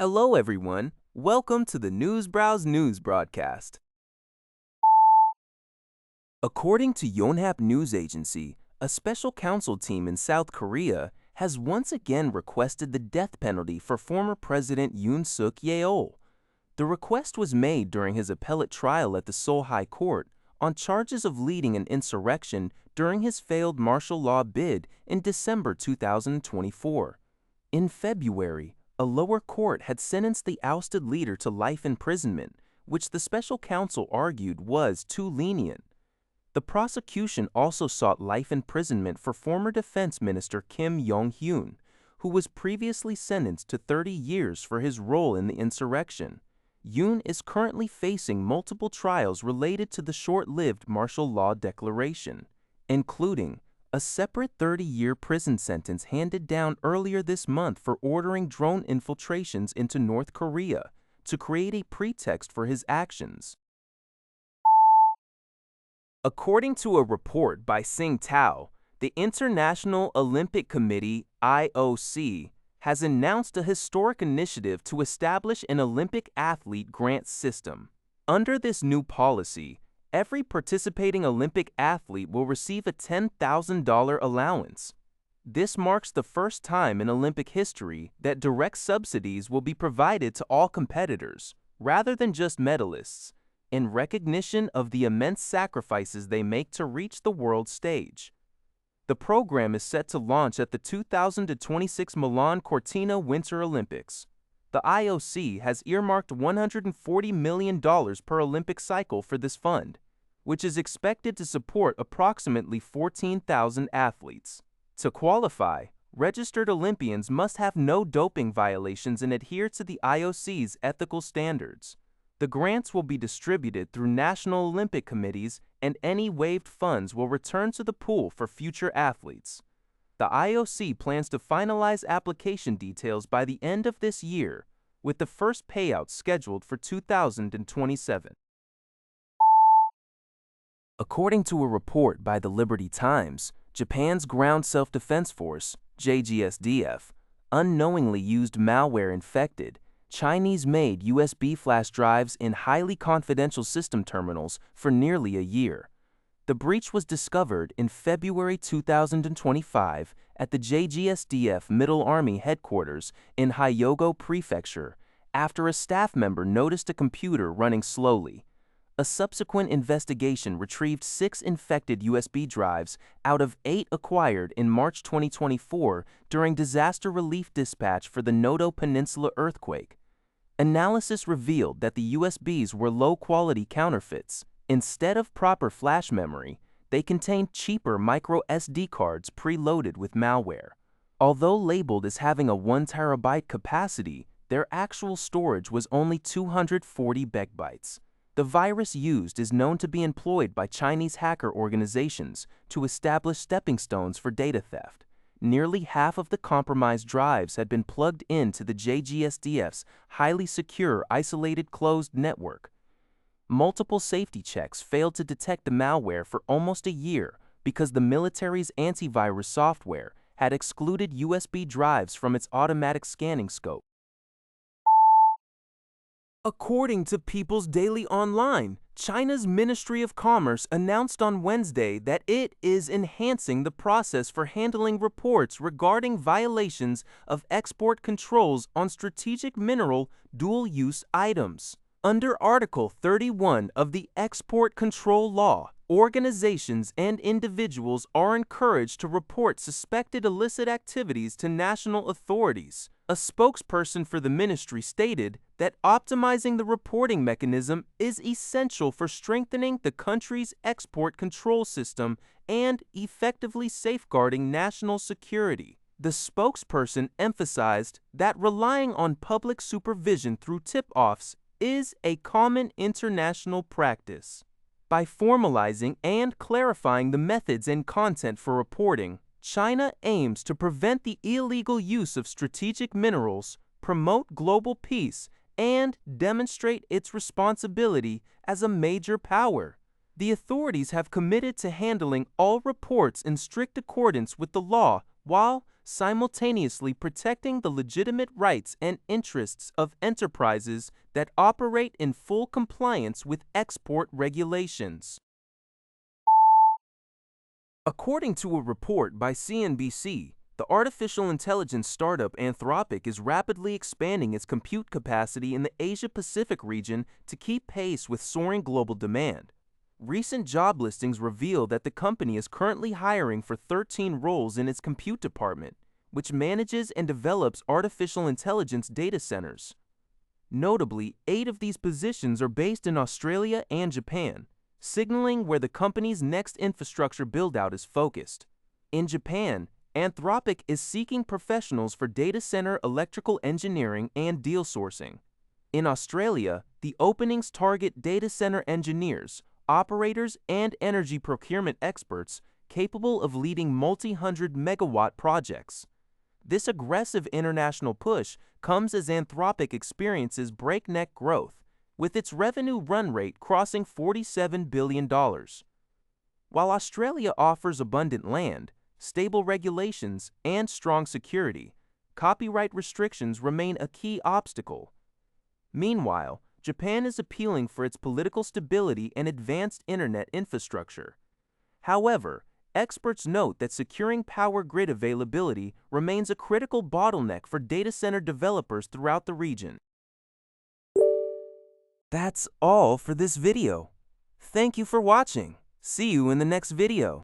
Hello, everyone. Welcome to the Newsbrowse News broadcast. According to Yonhap News Agency, a special counsel team in South Korea has once again requested the death penalty for former President Yoon Yeol. The request was made during his appellate trial at the Seoul High Court on charges of leading an insurrection during his failed martial law bid in December 2024. In February, a lower court had sentenced the ousted leader to life imprisonment, which the special counsel argued was too lenient. The prosecution also sought life imprisonment for former Defense Minister Kim Yong-hyun, who was previously sentenced to 30 years for his role in the insurrection. Yoon is currently facing multiple trials related to the short-lived martial law declaration, including a separate 30-year prison sentence handed down earlier this month for ordering drone infiltrations into North Korea to create a pretext for his actions. According to a report by Sing Tao, the International Olympic Committee (IOC) has announced a historic initiative to establish an Olympic athlete grant system. Under this new policy, every participating Olympic athlete will receive a $10,000 allowance. This marks the first time in Olympic history that direct subsidies will be provided to all competitors, rather than just medalists, in recognition of the immense sacrifices they make to reach the world stage. The program is set to launch at the 2026 Milan Cortina Winter Olympics. The IOC has earmarked $140 million per Olympic cycle for this fund, which is expected to support approximately 14,000 athletes. To qualify, registered Olympians must have no doping violations and adhere to the IOC's ethical standards. The grants will be distributed through national Olympic committees, and any waived funds will return to the pool for future athletes. The IOC plans to finalize application details by the end of this year, with the first payout scheduled for 2027. According to a report by the Liberty Times, Japan's Ground Self-Defense Force, JSDF, unknowingly used malware-infected, Chinese-made USB flash drives in highly confidential system terminals for nearly a year. The breach was discovered in February 2025 at the JSDF Middle Army Headquarters in Hyogo Prefecture after a staff member noticed a computer running slowly. A subsequent investigation retrieved 6 infected USB drives out of 8 acquired in March 2024 during disaster relief dispatch for the Noto Peninsula earthquake. Analysis revealed that the USBs were low-quality counterfeits. Instead of proper flash memory, they contained cheaper micro SD cards preloaded with malware. Although labeled as having a 1 terabyte capacity, their actual storage was only 240 megabytes. The virus used is known to be employed by Chinese hacker organizations to establish stepping stones for data theft. Nearly half of the compromised drives had been plugged into the JSDF's highly secure, isolated closed network. Multiple safety checks failed to detect the malware for almost a year because the military's antivirus software had excluded USB drives from its automatic scanning scope. According to People's Daily Online, China's Ministry of Commerce announced on Wednesday that it is enhancing the process for handling reports regarding violations of export controls on strategic mineral dual-use items. Under Article 31 of the Export Control Law, organizations and individuals are encouraged to report suspected illicit activities to national authorities. A spokesperson for the ministry stated that optimizing the reporting mechanism is essential for strengthening the country's export control system and effectively safeguarding national security. The spokesperson emphasized that relying on public supervision through tip-offs is a common international practice. By formalizing and clarifying the methods and content for reporting, China aims to prevent the illegal use of strategic minerals, promote global peace, and demonstrate its responsibility as a major power. The authorities have committed to handling all reports in strict accordance with the law while simultaneously protecting the legitimate rights and interests of enterprises that operate in full compliance with export regulations. According to a report by CNBC, the artificial intelligence startup Anthropic is rapidly expanding its compute capacity in the Asia-Pacific region to keep pace with soaring global demand. Recent job listings reveal that the company is currently hiring for 13 roles in its compute department, which manages and develops artificial intelligence data centers. Notably, 8 of these positions are based in Australia and Japan, signaling where the company's next infrastructure build-out is focused. In Japan, Anthropic is seeking professionals for data center electrical engineering and deal sourcing. In Australia, the openings target data center engineers, operators, and energy procurement experts capable of leading multi-hundred megawatt projects. This aggressive international push comes as Anthropic experiences breakneck growth, with its revenue run rate crossing $47 billion. While Australia offers abundant land, stable regulations, and strong security, copyright restrictions remain a key obstacle. Meanwhile, Japan is appealing for its political stability and advanced internet infrastructure. However, experts note that securing power grid availability remains a critical bottleneck for data center developers throughout the region. That's all for this video. Thank you for watching. See you in the next video.